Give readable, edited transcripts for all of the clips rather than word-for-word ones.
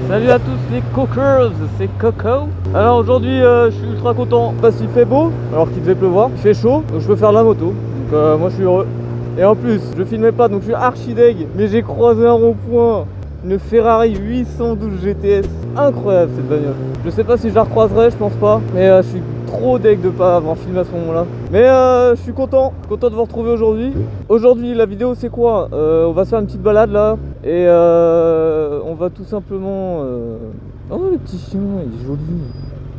Salut à tous les cookers, c'est Coco. Alors aujourd'hui je suis ultra content parce qu'il fait beau alors qu'il devait pleuvoir. Il fait chaud donc je peux faire de la moto. Donc moi je suis heureux. Et en plus je filmais pas donc je suis archi deg. Mais j'ai croisé un rond-point, une Ferrari 812 GTS. Incroyable cette bagnole. Je sais pas si je la recroiserai, je pense pas. Mais je suis trop deg de pas avoir filmé à ce moment là. Mais je suis content de vous retrouver aujourd'hui. Aujourd'hui la vidéo c'est quoi? On va se faire une petite balade là. Et on va tout simplement... Oh le petit chien il est joli.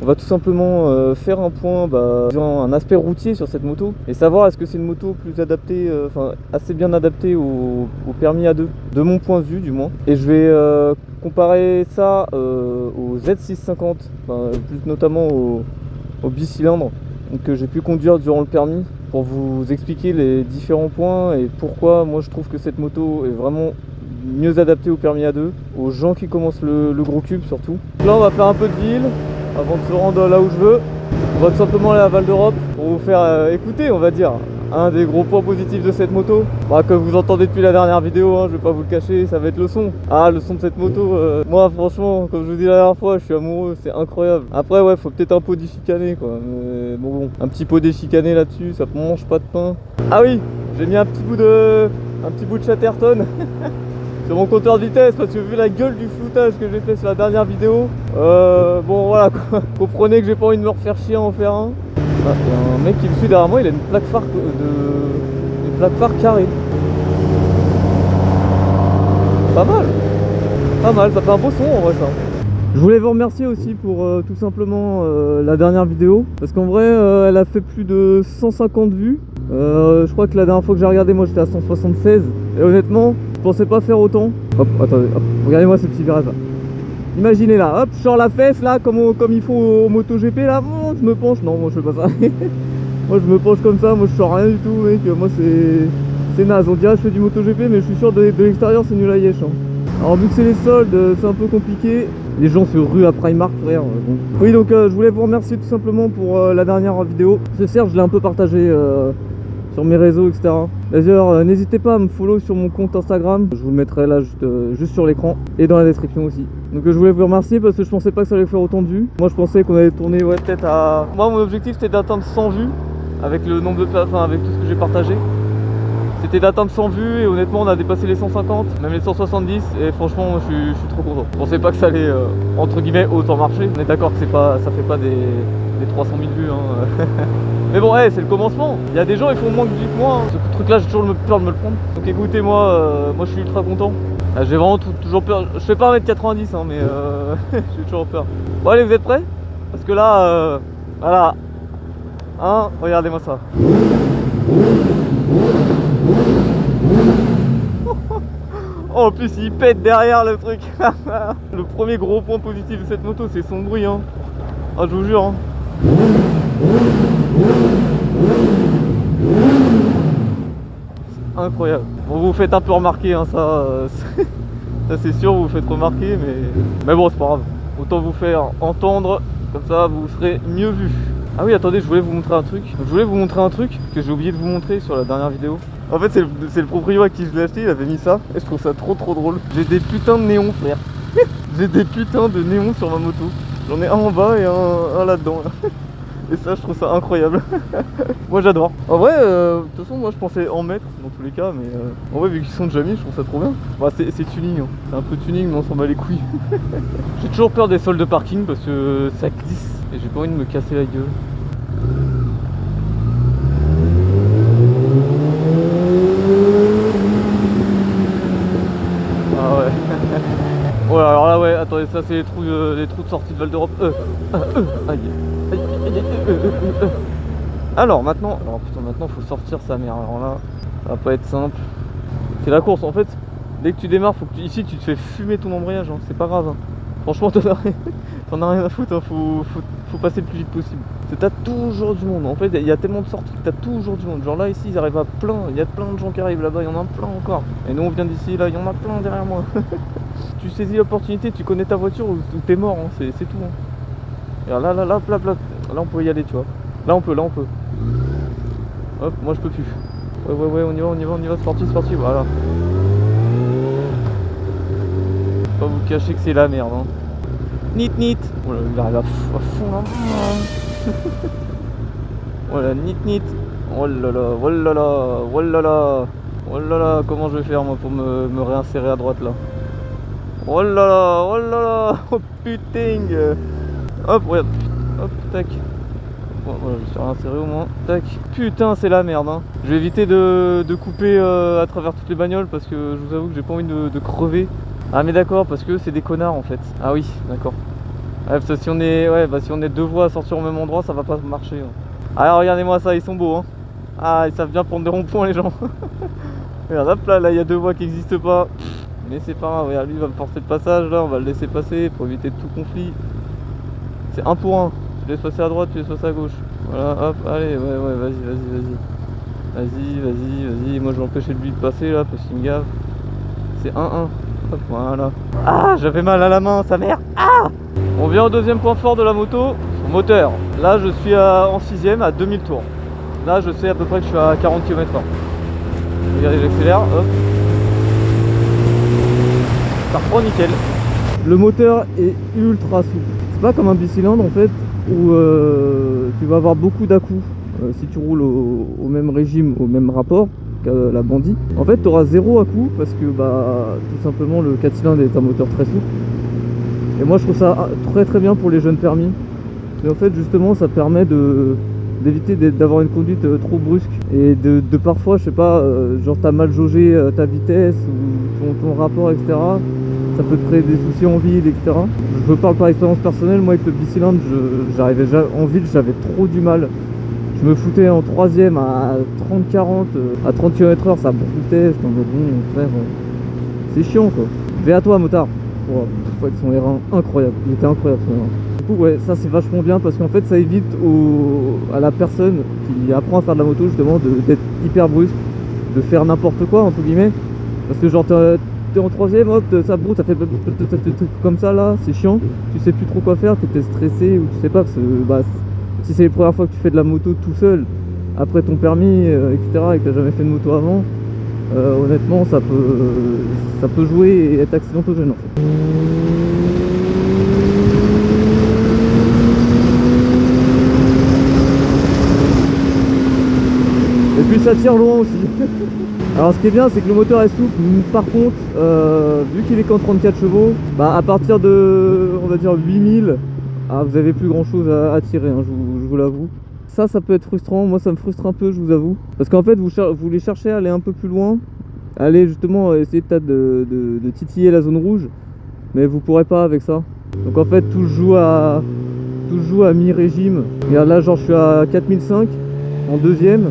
On va tout simplement faire un point, disons, un aspect routier sur cette moto. Et savoir est-ce que c'est une moto plus adaptée, enfin assez bien adaptée au permis A2. De mon point de vue du moins. Et je vais comparer ça au Z650. Plus notamment au bicylindre que j'ai pu conduire durant le permis. Pour vous expliquer les différents points et pourquoi moi je trouve que cette moto est vraiment mieux adapté au permis A2, aux gens qui commencent le gros cube surtout. Là on va faire un peu de ville avant de se rendre là où je veux. On va tout simplement aller à Val d'Europe pour vous faire écouter, on va dire, un des gros points positifs de cette moto. Que vous entendez depuis la dernière vidéo, hein, je vais pas vous le cacher, ça va être le son. Le son de cette moto, moi franchement, comme je vous dis la dernière fois, je suis amoureux, c'est incroyable. Après ouais, faut peut-être un pot déchicané quoi. Mais bon, un petit pot déchicané là-dessus, ça mange pas de pain. Ah oui, j'ai mis un petit bout de Chatterton. Sur mon compteur de vitesse parce que vu la gueule du floutage que j'ai fait sur la dernière vidéo, bon voilà quoi. Comprenez que j'ai pas envie de me refaire chier à en faire un. Il y a un mec qui me suit derrière moi, il a une plaque phare carrée. Pas mal, ça fait un beau son en vrai ça. Je voulais vous remercier aussi pour tout simplement la dernière vidéo parce qu'en vrai elle a fait plus de 150 vues. Je crois que la dernière fois que j'ai regardé moi j'étais à 176 et honnêtement je pensais pas faire autant. Hop, attendez, hop, regardez-moi ce petit virage là. Imaginez là, hop, je sors la fesse là comme il faut au MotoGP là, je me penche, non moi je fais pas ça. Moi je me penche comme ça, moi je sors rien du tout mec, moi c'est naze, on dirait que je fais du MotoGP mais je suis sûr de l'extérieur c'est nul à yèche hein. Alors vu que c'est les soldes, c'est un peu compliqué. Les gens se ruent à Primark frère. Bon. Oui donc je voulais vous remercier tout simplement pour la dernière vidéo. Ce Serge je l'ai un peu partagé sur mes réseaux etc. D'ailleurs n'hésitez pas à me follow sur mon compte Instagram. Je vous le mettrai là juste sur l'écran et dans la description aussi. Donc je voulais vous remercier parce que je pensais pas que ça allait faire autant de vues. Moi je pensais qu'on allait tourner peut-être à... Moi mon objectif c'était d'atteindre 100 vues avec le nombre de places, avec tout ce que j'ai partagé. C'était d'atteindre 100 vues et honnêtement on a dépassé les 150, même les 170 et franchement moi, je suis trop content. Je pensais pas que ça allait entre guillemets autant marcher. On est d'accord que ça fait pas des 300 000 vues hein. Mais bon c'est le commencement. Il y a des gens ils font moins que moi hein. Ce truc là j'ai toujours peur de me le prendre. Donc écoutez moi je suis ultra content. J'ai vraiment toujours peur. Je fais pas 1m90 hein, mais j'ai toujours peur. Bon allez vous êtes prêts? Parce que là voilà hein, regardez-moi ça. Oh, en plus il pète derrière le truc. Le premier gros point positif de cette moto c'est son bruit hein. Je vous jure hein. Incroyable. Bon vous vous faites un peu remarquer hein, ça c'est sûr vous vous faites remarquer mais bon c'est pas grave. Autant vous faire entendre, comme ça vous serez mieux vu. Ah oui attendez je voulais vous montrer un truc. Je voulais vous montrer un truc que j'ai oublié de vous montrer sur la dernière vidéo. En fait c'est le proprio à qui je l'ai acheté, il avait mis ça et je trouve ça trop drôle. J'ai des putains de néons frère. J'ai des putains de néons sur ma moto. J'en ai un en bas et un là-dedans là. Et ça je trouve ça incroyable. Moi j'adore. En vrai de toute façon moi je pensais en mettre dans tous les cas mais en vrai vu qu'ils sont déjà mis je trouve ça trop bien. C'est tuning hein. C'est un peu tuning mais on s'en bat les couilles. J'ai toujours peur des sols de parking parce que ça glisse et j'ai pas envie de me casser la gueule. Ah ouais. Ouais alors là ouais attendez ça c'est les trous de sortie de Val d'Europe. Alors maintenant faut sortir sa mère. Alors là ça va pas être simple. C'est la course en fait. Dès que tu démarres faut que ici tu te fais fumer ton embrayage hein. C'est pas grave hein. Franchement t'en as rien à foutre hein. Faut passer le plus vite possible. T'as toujours du monde. En fait il y a tellement de sorties que t'as toujours du monde. Genre là ici ils arrivent à plein. Il y a plein de gens qui arrivent là-bas. Il y en a plein encore. Et nous on vient d'ici là. Il y en a plein derrière moi. Tu saisis l'opportunité. Tu connais ta voiture ou t'es mort hein. C'est tout hein. Et alors là on peut y aller tu vois. Là on peut. Hop moi je peux plus. Ouais on y va c'est parti voilà. Pas vous cacher que c'est la merde, hein. Nit nit. Oh là, il arrive à fond là. Oh là, nit nit. Oh là là, oh là là, oh là là. Oh là là, comment je vais faire moi pour me réinsérer à droite là. Oh là là, oh là là. Oh putain. Hop, regarde. Hop, tac. Bon, voilà, je me suis réinséré au moins. Tac. Putain, c'est la merde, hein. Je vais éviter de couper à travers toutes les bagnoles parce que je vous avoue que j'ai pas envie de crever. Ah mais d'accord, parce que c'est des connards en fait. Ah oui, d'accord. Ouais, parce que si on est, ouais, bah, si on est deux voies à sortir au même endroit, ça va pas marcher. Hein. Alors regardez-moi ça, ils sont beaux, hein. Ah, ils savent bien prendre des ronds-points les gens. Regarde, hop là, il y a deux voies qui n'existent pas. Mais c'est pas grave, regarde, lui il va me forcer le passage, là on va le laisser passer pour éviter tout conflit. C'est un pour un. Tu laisses passer à droite, tu laisses passer à gauche. Voilà, hop, allez, ouais, vas-y. Moi je vais empêcher lui de passer là parce qu'il me gave. C'est 1-1. Hop, voilà. Ah, j'avais mal à la main, sa mère. Ah. On vient au deuxième point fort de la moto, son moteur. Là je suis en 6ème à 2000 tours. Là je sais à peu près que je suis à 40 km/h. Regardez, j'accélère, hop. Ça reprend nickel. Le moteur est ultra souple. C'est pas comme un bicylindre en fait où tu vas avoir beaucoup d'à-coups si tu roules au même régime, au même rapport que la Bandit. En fait tu auras zéro à-coups parce que bah tout simplement le 4 cylindres est un moteur très souple. Et moi je trouve ça très bien pour les jeunes permis. Et en fait justement ça permet d'éviter d'avoir une conduite trop brusque et de parfois je sais pas genre t'as mal jaugé ta vitesse ou ton rapport, etc. Ça peut te créer des soucis en ville, etc. Je parle par expérience personnelle, moi avec le bicylindre j'arrivais en ville, j'avais trop du mal. Je me foutais en 3ème à 30-40, à 30 km/h, ça broutait, je t'en dis bon frère, c'est chiant quoi. Vais à toi motard. Oh, avec son R1 incroyable, il était incroyable son R1. Du coup ouais, ça c'est vachement bien parce qu'en fait ça évite à la personne qui apprend à faire de la moto justement d'être hyper brusque, de faire n'importe quoi entre guillemets. Parce que genre t'es en 3ème, hop, ça broute, ça fait comme ça là, c'est chiant, tu sais plus trop quoi faire, t'es stressé ou tu sais pas, parce que bah, si c'est la première fois que tu fais de la moto tout seul, après ton permis, etc., et que t'as jamais fait de moto avant, honnêtement ça peut jouer et être accidentogène en fait. Et puis ça tire loin aussi. Alors ce qui est bien c'est que le moteur est souple, par contre vu qu'il est qu'en 34 chevaux, bah à partir de on va dire 8000, vous avez plus grand chose à tirer, hein, je vous l'avoue. Ça peut être frustrant, moi ça me frustre un peu je vous avoue. Parce qu'en fait vous voulez chercher à aller un peu plus loin, aller justement essayer peut-être de titiller la zone rouge, mais vous pourrez pas avec ça. Donc en fait tout se joue à mi-régime. Regarde là genre je suis à 4005 en 2ème.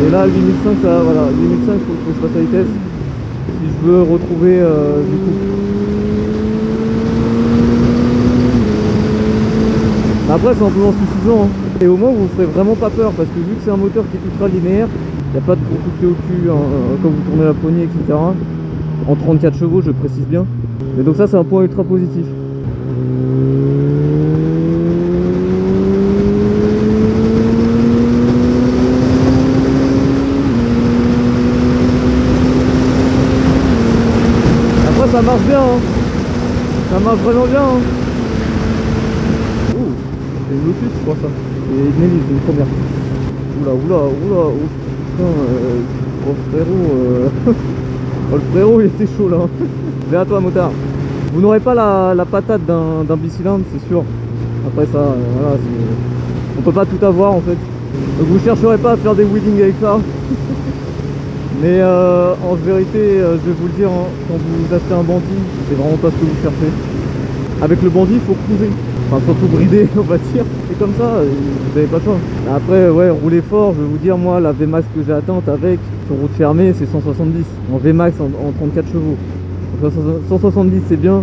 Et là 8005 ça voilà, 8005 faut que je fasse la vitesse si je veux retrouver du coup. Après c'est amplement suffisant hein. Et au moins vous ne ferez vraiment pas peur parce que vu que c'est un moteur qui est ultra linéaire, il n'y a pas de gros coups de pied au cul hein, quand vous tournez la poignée, etc. En 34 chevaux je précise bien. Et donc ça c'est un point ultra positif. Après ça marche bien hein. Ça marche vraiment bien hein. C'est une Lotus je crois ça. Et une Hélice, c'est une première. Oula, oh putain, oh frérot, oh le frérot il était chaud là. Viens à toi motard. Vous n'aurez pas la patate d'un bicylindre c'est sûr. Après ça, voilà, on peut pas tout avoir en fait. Donc vous chercherez pas à faire des wheelings avec ça. Mais en vérité, je vais vous le dire, hein, quand vous achetez un Bandit, c'est vraiment pas ce que vous cherchez. Avec le Bandit, il faut cruiser. Enfin, surtout brider, on va dire. C'est comme ça, vous n'avez pas le choix. Après, ouais, rouler fort, je vais vous dire, moi, la VMAX que j'ai atteinte avec, sur route fermée, c'est 170. En VMAX en 34 chevaux. Donc, 170, c'est bien.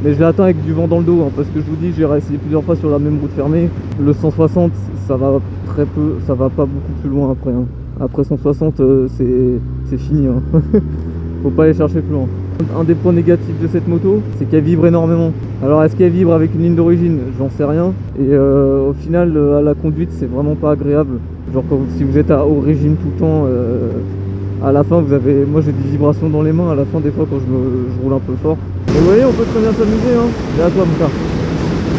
Mais je l'ai atteint avec du vent dans le dos, hein, parce que je vous dis, j'ai essayé plusieurs fois sur la même route fermée. Le 160, ça va très peu, ça va pas beaucoup plus loin après. Hein. Après 160, c'est fini. Hein. Faut pas aller chercher plus loin. Un des points négatifs de cette moto, c'est qu'elle vibre énormément. Alors est-ce qu'elle vibre avec une ligne d'origine? J'en sais rien. Et au final, à la conduite, c'est vraiment pas agréable. Genre si vous êtes au régime tout le temps, À la fin, moi j'ai des vibrations dans les mains à la fin des fois quand je roule un peu fort. Et vous voyez, on peut très bien s'amuser, hein. C'est à toi, mon gars.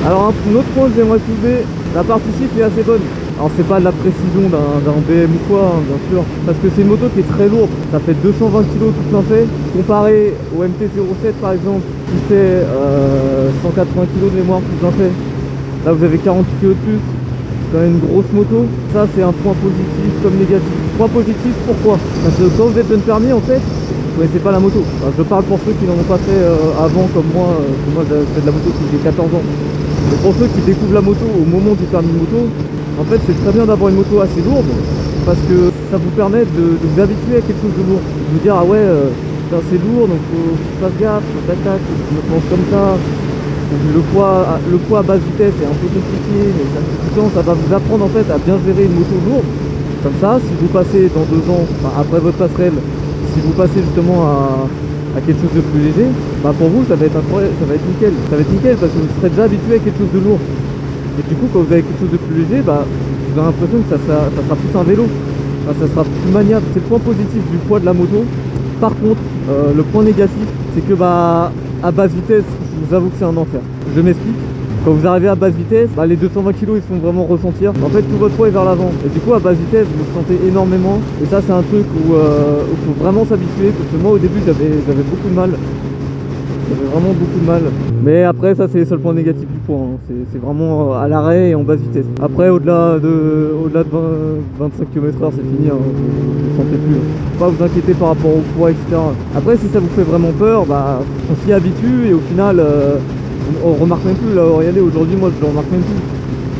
Alors un autre point que j'aimerais soulever, la partie cycle est assez bonne. Alors c'est pas de la précision d'un BM ou quoi, hein, bien sûr, parce que c'est une moto qui est très lourde. Ça fait 220 kg tout plein fait, comparé au MT-07 par exemple, qui fait 180 kg de mémoire tout plein fait. Là vous avez 40 kg de plus, c'est quand même une grosse moto. Ça c'est un point positif comme négatif. Point positif, pourquoi? Parce que quand vous êtes jeune permis en fait, vous connaissez pas la moto. Enfin, je parle pour ceux qui n'en ont pas fait avant comme moi, moi je fais de la moto depuis que j'ai 14 ans. Et pour ceux qui découvrent la moto au moment du permis de moto, en fait c'est très bien d'avoir une moto assez lourde parce que ça vous permet de vous habituer à quelque chose de lourd. De vous dire ah ouais c'est lourd donc faut que je fasse gaffe, tac tac, je me penche comme ça. Donc, le poids à basse vitesse est un peu compliqué, mais ça va vous apprendre en fait à bien gérer une moto lourde. Comme ça, si vous passez dans 2 ans, enfin, après votre passerelle, si vous passez justement à quelque chose de plus léger, bah pour vous ça va être incroyable, ça va être nickel. Ça va être nickel parce que vous serez déjà habitué à quelque chose de lourd. Et du coup quand vous avez quelque chose de plus léger, bah vous avez l'impression que ça sera plus un vélo. Enfin, ça sera plus maniable. C'est le point positif du poids de la moto. Par contre, le point négatif, c'est que bah à basse vitesse, je vous avoue que c'est un enfer. Je m'explique. Quand vous arrivez à basse vitesse, bah, les 220 kg ils se font vraiment ressentir. En fait tout votre poids est vers l'avant. Et du coup à basse vitesse vous le sentez énormément. Et ça c'est un truc où il faut vraiment s'habituer. Parce que moi au début j'avais beaucoup de mal. J'avais vraiment beaucoup de mal. Mais après ça c'est le seul point négatif du poids, hein. C'est vraiment à l'arrêt et en basse vitesse. Après au-delà de 25 km/h c'est fini, hein. Vous ne sentez plus. Faut pas vous inquiéter par rapport au poids, etc. Après si ça vous fait vraiment peur, bah on s'y habitue et au final on remarque même plus là, regardez aujourd'hui moi je le remarque même plus.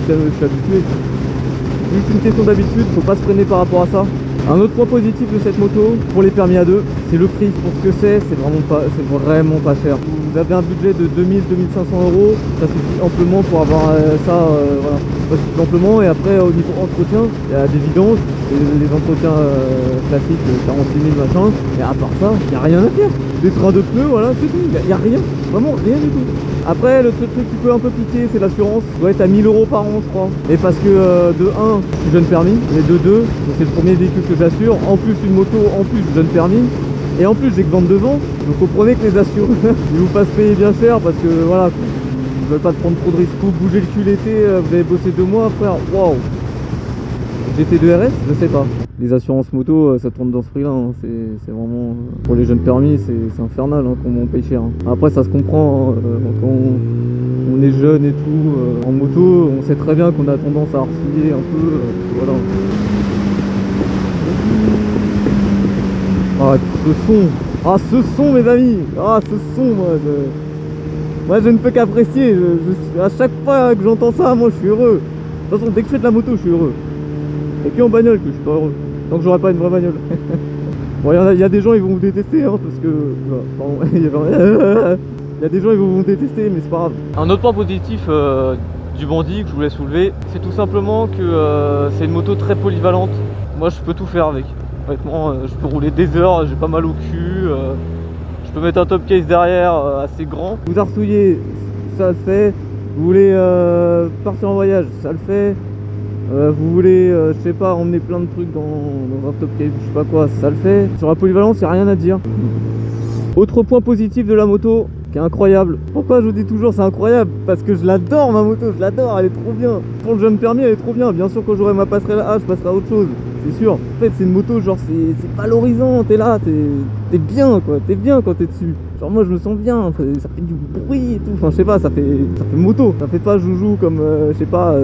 Je suis habitué. C'est juste une question d'habitude, faut pas se freiner par rapport à ça. Un autre point positif de cette moto pour les permis A2, c'est le prix. Pour ce que c'est vraiment pas cher. Vous avez un budget de 2000-2500 €, ça suffit amplement pour avoir ça, voilà. Ça suffit amplement. Et après au niveau entretien, il y a des vidanges, les entretiens classiques, 48 000 machin. Et à part ça, il n'y a rien à faire. Des trains de pneus, voilà, c'est tout. Il n'y a rien, vraiment rien du tout. Après, le truc qui peut un peu piquer, c'est l'assurance. Ça doit être à 1000 € par an, je crois. Et parce que de 1, je suis jeune permis. Et de 2, c'est le premier véhicule que j'assure. En plus, une moto, en plus, jeune permis. Et en plus, j'ai que 22 ans. Donc, comprenez que les assureurs, ils vous fassent payer bien cher parce que voilà, ils veulent pas te prendre trop de risques. Vous bougez le cul l'été, vous avez bossé 2 mois, frère. Waouh! GT2 RS, je sais pas. Les assurances moto, ça tourne dans ce prix là, hein. C'est vraiment pour les jeunes permis, c'est infernal, hein, comment on paye cher, hein. Après ça se comprend, hein, quand on est jeune et tout, en moto on sait très bien qu'on a tendance à harciller un peu, voilà. Ah ce son mes amis, ah ce son moi je ne peux qu'apprécier, à chaque fois que j'entends ça, moi je suis heureux. De toute façon dès que je fais de la moto je suis heureux. Et puis en bagnole que je suis pas heureux. Tant que j'aurai pas une vraie bagnole. Bon, il y a des gens ils vont vous détester, hein, parce que... Pardon, il y a des gens ils vont vous détester, mais c'est pas grave. Un autre point positif du Bandit que je voulais soulever, c'est tout simplement que c'est une moto très polyvalente. Moi je peux tout faire avec. Honnêtement, je peux rouler des heures, j'ai pas mal au cul. Je peux mettre un top case derrière assez grand. Vous arsouillez, ça le fait. Vous voulez partir en voyage, ça le fait. Vous voulez, je sais pas, emmener plein de trucs dans un top case, je sais pas quoi, ça le fait. Sur la polyvalence, il n'y a rien à dire. Autre point positif de la moto, qui est incroyable. Pourquoi je vous dis toujours c'est incroyable? Parce que je l'adore ma moto, je l'adore, elle est trop bien. Pour le jeune permis, elle est trop bien. Bien sûr, quand j'aurai ma passerelle A, je passerai à autre chose, c'est sûr. En fait, c'est une moto, genre, c'est valorisant, t'es là, t'es bien, quoi. T'es bien quand t'es dessus. Genre, moi, je me sens bien, ça fait du bruit et tout. Enfin, je sais pas, ça fait moto. Ça fait pas joujou comme, je sais pas,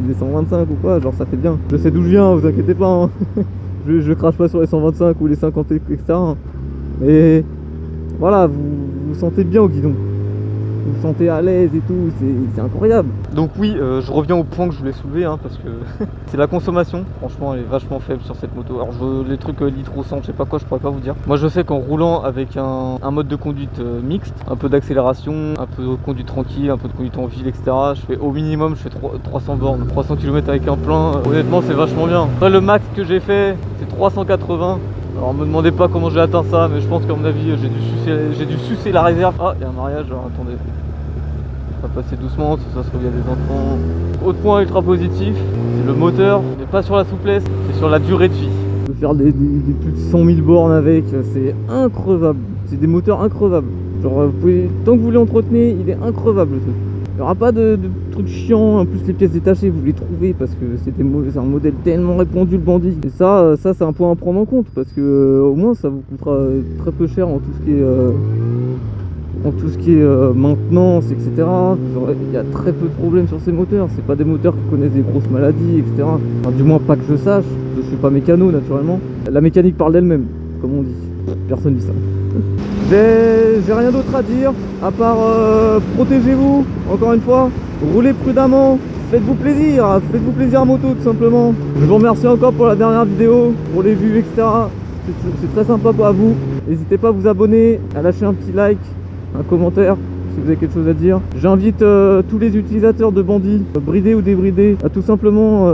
les 125 ou quoi. Genre, ça fait bien. Je sais d'où je viens, vous inquiétez pas, hein. je crache pas sur les 125 ou les 50, etc. Mais voilà, vous vous sentez bien au guidon. Vous vous sentez à l'aise et tout, c'est incroyable. Donc oui, je reviens au point que je voulais soulever, hein, parce que c'est la consommation. Franchement, elle est vachement faible sur cette moto. Alors les trucs litres au 100, je sais pas quoi, je pourrais pas vous dire. Moi je sais qu'en roulant avec un mode de conduite mixte, un peu d'accélération, un peu de conduite tranquille, un peu de conduite en ville, etc. Je fais au minimum, je fais 300 bornes, 300 km avec un plein. Honnêtement, c'est vachement bien. Après, le max que j'ai fait, c'est 380. Alors me demandez pas comment j'ai atteint ça, mais je pense qu'à mon avis j'ai dû sucer la réserve. Ah, il y a un mariage, alors attendez. On va passer doucement, ça se trouve il y a des enfants. Autre point ultra positif, c'est le moteur. On n'est pas sur la souplesse, c'est sur la durée de vie. peux faire des plus de 100 000 bornes avec, c'est increvable. C'est des moteurs increvables. Genre, tant que vous l'entretenez, il est increvable le truc. Il n'y aura pas de trucs chiants. En plus, les pièces détachées, vous les trouvez parce que c'est un modèle tellement répandu, le Bandit. Et ça c'est un point à prendre en compte parce que au moins, ça vous coûtera très peu cher en tout ce qui est maintenance, etc. Il y a très peu de problèmes sur ces moteurs. C'est pas des moteurs qui connaissent des grosses maladies, etc. Enfin, du moins pas que je sache. Je suis pas mécano naturellement. La mécanique parle d'elle-même, comme on dit. Personne dit ça. J'ai rien d'autre à dire à part protégez-vous, encore une fois, roulez prudemment, faites-vous plaisir à moto tout simplement. Je vous remercie encore pour la dernière vidéo, pour les vues, etc. C'est très sympa à vous. N'hésitez pas à vous abonner, à lâcher un petit like, un commentaire si vous avez quelque chose à dire. J'invite tous les utilisateurs de Bandit, bridés ou débridés, à tout simplement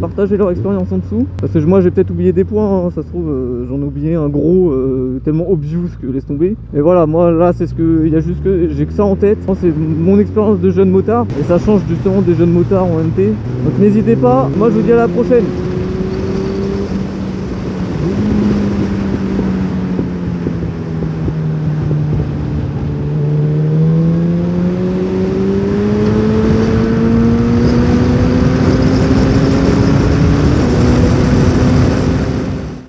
partager leur expérience en dessous. Parce que moi j'ai peut-être oublié des points, hein. Ça se trouve j'en ai oublié un gros tellement obvious que laisse tomber. Et voilà, moi là c'est il y a juste que j'ai que ça en tête. C'est mon expérience de jeune motard et ça change justement des jeunes motards en MT. Donc n'hésitez pas, moi je vous dis à la prochaine.